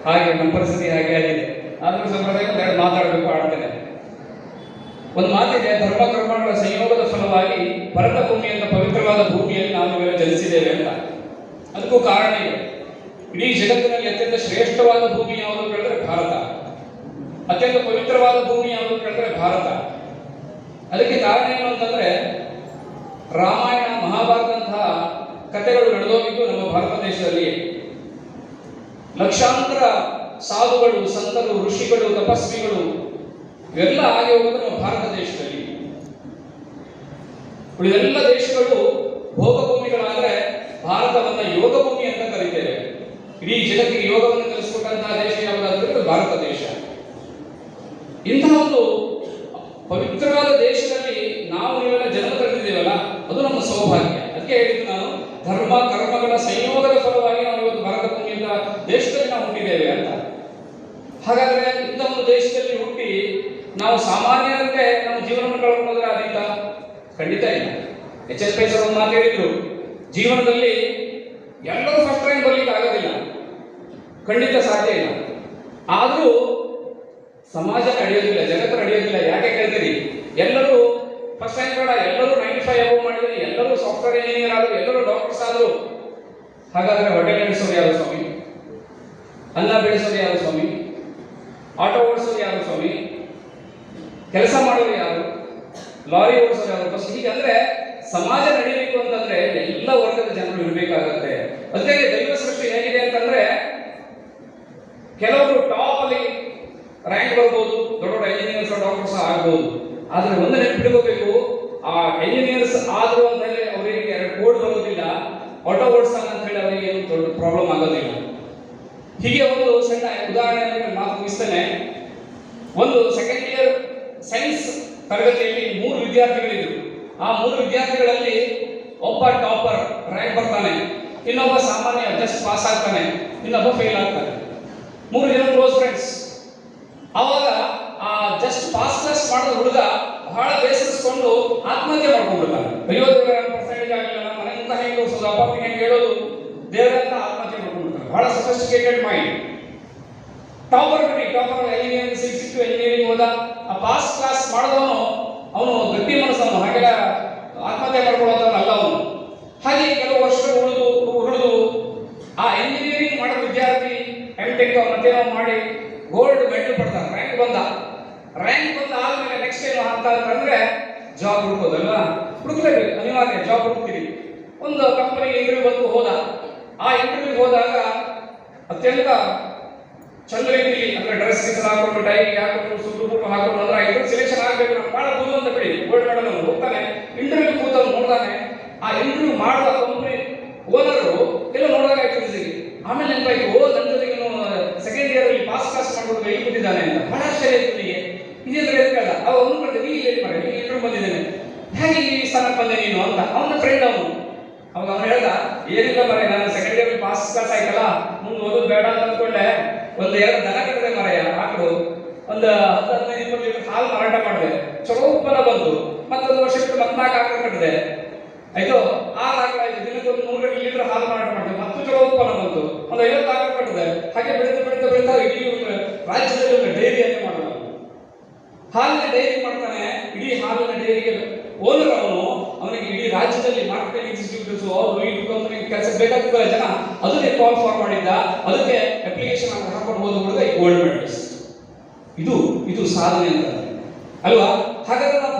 ಹಾಗೆ ನಮ್ಮ ಪರಿಸ್ಥಿತಿ ಹಾಗೆ ಆಗಿದೆ. ಆದರೂ ಸಂಪ್ರದಾಯ ಎರಡು ಮಾತಾಡಬೇಕು ಆಡ್ತೇನೆ. ಒಂದು ಮಾತಿದೆ, ಧರ್ಮ ಕರ್ಮಗಳ ಸಂಯೋಗದ ಫಲವಾಗಿ ಭರತ ಭೂಮಿ ಅಂತ ಪವಿತ್ರವಾದ ಭೂಮಿಯಲ್ಲಿ ನಾವು ಜನಿಸಿದ್ದೇವೆ ಅಂತ. ಅದಕ್ಕೂ ಕಾರಣ ಇದೆ. ಇಡೀ ಜಗತ್ತಿನಲ್ಲಿ ಅತ್ಯಂತ ಶ್ರೇಷ್ಠವಾದ ಭೂಮಿ ಯಾವುದು ಕೇಳಿದ್ರೆ ಭಾರತ, ಅತ್ಯಂತ ಪವಿತ್ರವಾದ ಭೂಮಿ ಯಾವುದು ಕೇಳಿದ್ರೆ ಭಾರತ. ಅದಕ್ಕೆ ಕಾರಣ ಏನು ಅಂತಂದ್ರೆ, ರಾಮಾಯಣ ಮಹಾಭಾರತಂತಹ ಕಥೆಗಳು ನಡೆದೋಗಿದ್ದು ನಮ್ಮ ಭಾರತ ದೇಶದಲ್ಲಿ. ಲಕ್ಷಾಂತರ ಸಾಧುಗಳು, ಸಂತರು, ಋಷಿಗಳು, ತಪಸ್ವಿಗಳು ಇವೆಲ್ಲ ಆಗಿ ಹೋಗೋದು ನಮ್ಮ ಭಾರತ ದೇಶದಲ್ಲಿ. ಉಳಿದೆಲ್ಲ ದೇಶಗಳು ಭೋಗ ಭೂಮಿಗಳಾದ್ರೆ ಭಾರತವನ್ನ ಯೋಗ ಭೂಮಿ ಅಂತ ಕರೀತೇವೆ. ಇಡೀ ಜಗತ್ತಿಗೆ ಯೋಗವನ್ನು ಕಲಿಸಿಕೊಟ್ಟಂತಹ ದೇಶ ಯಾವುದಾದ್ರೂ ಭಾರತ ದೇಶ. ಇಂತಹ ಒಂದು ಪವಿತ್ರವಾದ ದೇಶದಲ್ಲಿ ನಾವು ನೀವೆಲ್ಲ ಜನ್ಮ ತಳೆದಿದ್ದೇವಲ್ಲ, ಅದು ನಮ್ಮ ಸೌಭಾಗ್ಯ. ಅದಕ್ಕೆ ಹೇಳಿದ್ದು ನಾನು, ಧರ್ಮ ಕರ್ಮಗಳ ಸಂಯೋಗದ ಫಲವಾಗಿ ನಾವು ಇವತ್ತು ಭಾರತ ಭೂಮಿ ಅಂತ ದೇಶದಲ್ಲಿ ನಾವು ಹುಟ್ಟಿದ್ದೇವೆ ಅಂತ. ಹಾಗಾದ್ರೆ ಇಂಥ ಒಂದು ದೇಶದಲ್ಲಿ ಹುಟ್ಟಿ ನಾವು ಸಾಮಾನ್ಯರಂತೆ ನಮ್ಮ ಜೀವನವನ್ನು ಕಳ್ಕೊಂಡ್ರೆ ಅದರಿಂದ ಖಂಡಿತ ಇಲ್ಲ. HS ಪೈ ಸರ್ ಒಂದು ಮಾತು ಹೇಳಿದ್ರು, ಜೀವನದಲ್ಲಿ ಎಲ್ಲರೂ ಫಸ್ಟ್ ರ್ಯಾಂಕ್ ಬರ್ಲಿಕ್ಕೆ ಆಗೋದಿಲ್ಲ, ಖಂಡಿತ ಸಾಧ್ಯ ಇಲ್ಲ. ಆದರೂ ಸಮಾಜ ನಡೆಯೋದಿಲ್ಲ, ಜಗತ್ತು ನಡೆಯೋದಿಲ್ಲ. ಯಾಕೆ ಕೇಳ್ತೀರಿ? ಎಲ್ಲರೂ ಫಸ್ಟ್ ರ್ಯಾಂಕ್ ಬೇಡ, ಎಲ್ಲರೂ 95 ಅಬೌವ್ ಮಾಡಿದ್ರು, ಎಲ್ಲರೂ ಸಾಫ್ಟ್ವೇರ್ ಇಂಜಿನಿಯರ್ ಆದ್ರು, ಎಲ್ಲರೂ ಡಾಕ್ಟರ್ಸ್ ಆದ್ರು. ಹಾಗಾದ್ರೆ ಹೋಟೆಲ್ ನಡೆಸೋರು ಯಾರು ಸ್ವಾಮಿ? ಅನ್ನ ಬೆಳೆಸೋರು ಯಾರು ಸ್ವಾಮಿ? ಆಟೋ ಓಡಿಸೋರು ಯಾರು ಸ್ವಾಮಿ? ಕೆಲಸ ಮಾಡೋರು ಯಾರು? ಲಾರಿ ಓಡಿಸೋರು ಯಾರು? ಬಸ್. ಹೀಗಂದ್ರೆ ಸಮಾಜ ನಡೀಬೇಕು ಅಂತಂದ್ರೆ ಎಲ್ಲ ವರ್ಗದ ಜನರು ಇರಬೇಕಾಗತ್ತೆ. ಅದಕ್ಕೆ ದೈವ ಸೃಷ್ಟಿ ಹೇಗಿದೆ ಅಂತಂದ್ರೆ, ಕೆಲವರು ಟಾಪ್ ಅಲ್ಲಿ ರ್ಯಾಂಕ್ ಬರ್ಬೋದು, ದೊಡ್ಡ ದೊಡ್ಡ ಇಂಜಿನಿಯರ್ಸ್ ಡಾಕ್ಟರ್ಸ್ ಆಗ್ಬೋದು. ಆದ್ರೆ ಒಂದು ನೆನಪಿಟ್ಕೋಬೇಕು, ಆ ಇಂಜಿನಿಯರ್ಸ್ ಆದ್ರು ಅಂತ ಹೇಳಿ ಅವರಿಗೆ 2 ಕೋಡ್ ಬರೋದಿಲ್ಲ, ಆಟೋ ಓಡಿಸ್ತಾನೆ ಅಂತ ಹೇಳಿ ಅವರಿಗೆ ಏನು ದೊಡ್ಡ ಪ್ರಾಬ್ಲಮ್ ಆಗೋದಿಲ್ಲ. ಹೀಗೆ ಒಂದು ಸಣ್ಣ ಉದಾಹರಣೆ ಮಾತು ಮುಗಿಸ್ತೇನೆ. ಒಂದು ಸೆಕೆಂಡ್ ಇಯರ್ ಸೈನ್ಸ್ ತರಗತಿಯಲ್ಲಿ 3 ವಿದ್ಯಾರ್ಥಿಗಳಿದ್ರು. ಆ 3 ವಿದ್ಯಾರ್ಥಿಗಳಲ್ಲಿ ಒಬ್ಬ ಟಾಪರ್ ರ್ಯಾಂಕ್ ಬರ್ತಾನೆ, ಇನ್ನೊಬ್ಬ ಸಾಮಾನ್ಯ ಜಸ್ಟ್ ಪಾಸ್ ಆಗ್ತಾನೆ, ಇನ್ನೊಬ್ಬ ಫೇಲ್ ಆಗ್ತಾನೆ. 3 ಜನ ಕ್ಲೋಸ್ ಫ್ರೆಂಡ್ಸ್. ಅವಾಗ ಆ ಜಸ್ಟ್ ಪಾಸ್ ಕ್ಲಾಸ್ ಮಾಡಿದ ಹುಡುಗ ಬಹಳ ಬೇಸರಿಸಿಕೊಂಡು ಆತ್ಮಹತ್ಯೆ ಮಾಡ್ಕೊಂಡ್ಬಿಡ್ತಾನೆ. ಅಯ್ಯೋ ದೇವರ ಪರ್ಸೆಂಟೇಜ್ ಆಗಿಲ್ಲ, ಮನೆ ಮುಖ ಹೆಂಗೆ ತೋರಿಸೋದು, ಅಪ್ಪ ಹೆಂಗೆ ಹೇಳೋದು, ದೇವರಂತ ಆತ್ಮಹತ್ಯೆ ಮಾಡ್ಕೊಂಡ್ಬಿಡ್ತಾನೆ. ಬಹಳ ಸಫಿಸ್ಟಿಕೇಟೆಡ್ ಮೈಂಡ್. ಟಾಪರ್ ಇಂಜಿನಿಯರಿಂಗ್ ಸಿಕ್ತು, ಇಂಜಿನಿಯರಿಂಗ್ ಹೋದ. ಆ ಪಾಸ್ ಕ್ಲಾಸ್ ಮಾಡಿದವನು ಅವನು ಗಟ್ಟಿ ಮನಸ್ಸವನು, ಹಾಗೆಲ್ಲ ಆತ್ಮಹತ್ಯೆ ಮಾಡ್ಕೊಳ್ಳೋದವನು ಅಲ್ಲ ಅವನು. ಹಾಗೆ ಕೆಲವು ವರ್ಷ ಉಳಿದು ಆ ಇಂಜಿನಿಯರಿಂಗ್ ಮಾಡೋ ವಿದ್ಯಾರ್ಥಿ MTech ಮತ್ತೇನೋ ಮಾಡಿ ಗೋಲ್ಡ್ ಮೆಡಲ್ ಪಡ್ತಾನೆ, ರ್ಯಾಂಕ್ ಬಂದ ಆದ್ಮೇಲೆ ನೆಕ್ಸ್ಟ್ ಏನು ಅಂತ ಅಂತಂದ್ರೆ ಜಾಬ್ ಹುಡುಕೋದಲ್ವಾ, ಹುಡುಕ್ಲೇಬೇಕು, ಅನಿವಾರ್ಯ ಜಾಬ್ ಹುಡುಕ್ತೀವಿ. ಒಂದು ಕಂಪನಿ ಇಂಟರ್ವ್ಯೂ ಬಂದು ಹೋದ. ಆ ಇಂಟರ್ವ್ಯೂ ಹೋದಾಗ ಅತ್ಯಂತ ಚಂದ ರೀತಿಯಲ್ಲಿ ಅಂದ್ರೆ ಡ್ರೆಸ್ ಹಾಕೊಂಡು, ಟೈ ಹಾಕೊಂಡು, ಸುಟ್ಟು ಬುಟ್ಟು ಹಾಕೊಂಡು, ಅಂದ್ರೆ ಇಂಟರ್ವ್ಯೂ ಸೆಲೆಕ್ಷನ್ ಆಗಬೇಕು, ನಾವು ಬಹಳ ದೂರ ಅಂತ ಬಿಡಿ, ಗೋಲ್ಡ್ ಮೆಡಲ್ ಅವನು ಹೋಗ್ತಾನೆ. ಇಂಟರ್ವ್ಯೂ ಕೂತವ್ನು ನೋಡ್ತಾನೆ. ಆ ಇಂಟರ್ವ್ಯೂ ಮಾಡಿದ ಕಂಪನಿ ಓನರು ಎಲ್ಲ ನೋಡಿದಾಗ ಆಯ್ತು. ಆಮೇಲೆ ನೆನಪಾಯ್ತು, ಓ ನನ್ನ ಜೊತೆಗೆ ಸೆಕೆಂಡ್ ಇಯರ್ ಅಲ್ಲಿ ಪಾಸ್ ಕ್ಲಾಸ್ ಮಾಡ್ಕೊಂಡು ಇಲ್ಲಿ ಕೂತಿದ್ದಾನೆ ಅಂತ. ಬಹಳ ಆಶ್ಚರ್ಯ ಆಯ್ತು ನನಗೆ. ಇದೇಂದ್ರೆ ಎದ್ಕಲ್ಲ ಅವ ಒಂದು ಕಡೆ ನೀ ಇಲ್ಲಿ ಮಾಡಿ, ನೀ ಇಂಟರ್ವ್ಯೂ ಬಂದಿದ್ದೇನೆ, ಹೇಗೆ ಈ ಸ್ಥಾನಕ್ಕೆ ಬಂದೆ ನೀನು ಅಂತ. ಅವನ ಫ್ರೆಂಡ್ ಅವನು. ಅವಾಗ ಅವನು ಹೇಳ್ದ, ಏನಿಲ್ಲ ಮರೆ, ನಾನು ಸೆಕೆಂಡ್ ಇಯರ್ ಪಾಸ್ ಕ್ಲಾಸ್ ಆಯ್ತಲ್ಲ, ಮುಂದೆ ಓದೋದು ಬೇಡ ಅಂತ ಅಂದ್ಕೊಂಡೆ, ಒಂದು 2 ದನ ಕಟ್ಟಿದೆ ಮರೆಯ ಆಕಳು, ಒಂದು 10-15 ಲೀಟರ್ ಹಾಲು ಮಾರಾಟ ಮಾಡಿದೆ, ಚಲೋ ಉತ್ಪನ್ನ ಬಂತು. ಮತ್ತೊಂದು ವರ್ಷ ಬಿಟ್ಟು 4 ಆಕಳು ಕಟ್ಟಿದೆ, ಆಯ್ತು 6 ಆಕಳು ಆಯ್ತು, ದಿನಕ್ಕೆ ಒಂದು 100 ಲೀಟರ್ ಹಾಲು ಮಾರಾಟ ಮಾಡಿದೆ, ಮತ್ತು ಚಲೋ ಉತ್ಪನ್ನ ಬಂತು, ಒಂದು 50 ಆಕಳು ಕಟ್ಟಿದೆ. ಹಾಗೆ ಬೆಳೀತಾ ಇಡೀ ರಾಜ್ಯದಲ್ಲಿ ಒಂದು ಡೈರಿಯನ್ನೇ ಮಾಡೋದು. ಹಾಲಿನ ಡೈರಿ ಮಾಡ್ತಾನೆ. ಇಡೀ ಹಾಲಿನ ಡೈರಿಗೆ ಓನರ್ ಅವನು. ಅವನಿಗೆ ಇಡೀ ರಾಜ್ಯದಲ್ಲಿ ಮಾರ್ಕೆಟಿಂಗ್ ಎಕ್ಸಿಕ್ಯೂಟಿವ್ಸ್ ಅವರು ಈ ಕಂಪನಿ ಕೆಲಸ ಬೇಕಾಗ್ತದೆ ಜನ, ಅದಕ್ಕೆ ಕಾಲ್ ಫಾರ್ ಮಾಡಿದ್ದ. ಅದಕ್ಕೆ ಅಪ್ಲಿಕೇಶನ್ ಹಾಕೊಂಡು ಹೋದ ಹುಡುಗ ಈ ಗೋಲ್ಡ್ ಮೆಡಲಿಸ್ಟ್. ಇದು ಸಾಧನೆ ಅಂತ ಅಲ್ವಾ? ಹಾಗಾದ್ರೆ ನಾವು